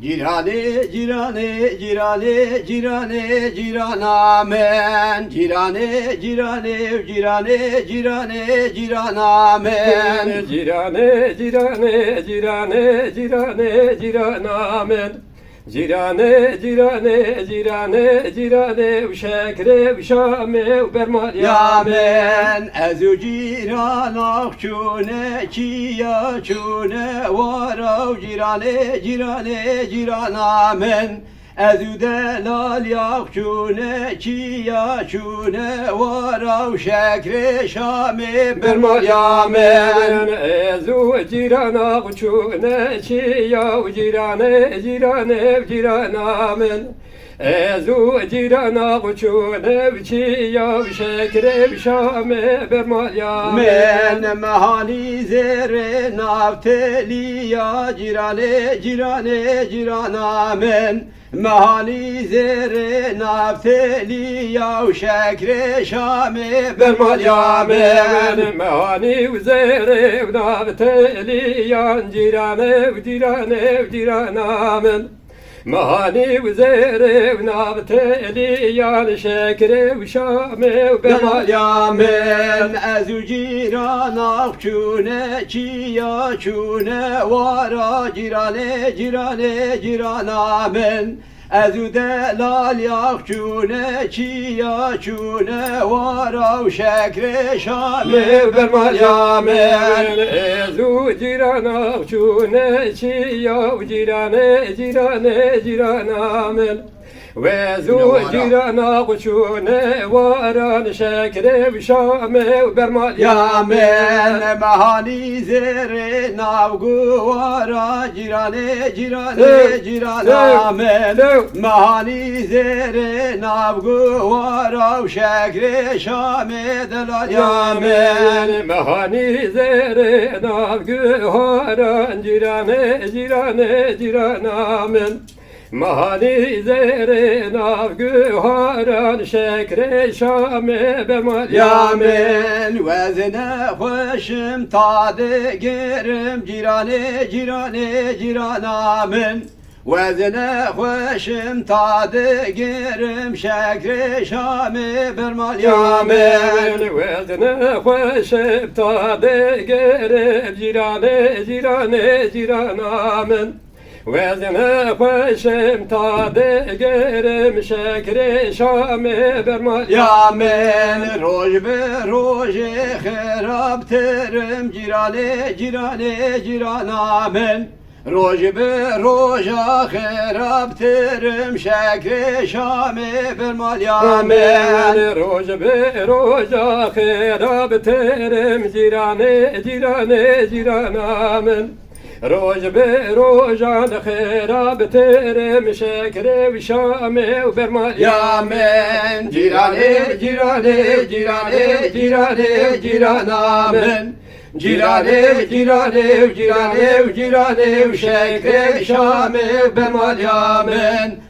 Cirane, cirane, cirane, cirane, ciranamen. Cirane, cirane, cirane, cirane, ciranamen. Cirane, cirane, cirane, cirane, ciranamen. Cirane, cirane, cirane, cirane, şekre, şame, bermal Yamen, ezü ciranak çune, çiya çune, varav cirane, cirane, ciranamen. Ezü delal yak çune, çiya çune, varav şekre, şame, bermal yamen. Ezu cirana uçune çiyav cirane cirane ciranamen. Ezu cirana uçune çiyav şekre şame bermal yamen. Men mehali zere nafteli ya cirane cirane ciranamen. Mehali zere nafteli ya şekre şame bermal yamen. Mehani üzere navteli yan cirane cirane ciranamen. Mehani üzere navteli yan şekre şame Bermal yamen. Ezü ciranak çune çiya çune vara cirane cirane ciranamen. Ezü delal yak çune çiya çune vara şekre şame bermal yamen. Ezu cirana çune çiyav cirane cirane ciranamen. Vezu cirana çune varan şekre şame bermal Yamen mehali zere navgu vara cirane cirane ciranamen. Mehali zere navgu vara şekre şame delal yamen. Mehani zere navgü haran cirane cirane ciranamen. Mahani zere navgü haran şekre şame bermal Yamen vezne hoşum tadı gerim cirane cirane ciranamen. Vezne hoşum tadı gerim şekre şame bermal yamen. Vezne hoşum tadı gerim cirane cirane ciranamen. Vezne hoşum tadı gerim şekre şame bermal Yamen roj be roje herab terim cirane cirane ciranamen. Roj be roja herab terim şekre şame bermal yamen. Roj be roja herab terim cirane cirane ciranamen. Roj be rojan herab terim şekre şame bermal Yamen cirane cirane cirane cirane ciranamen. Cirane cirane cirane cirane şekre şame bermal yamen.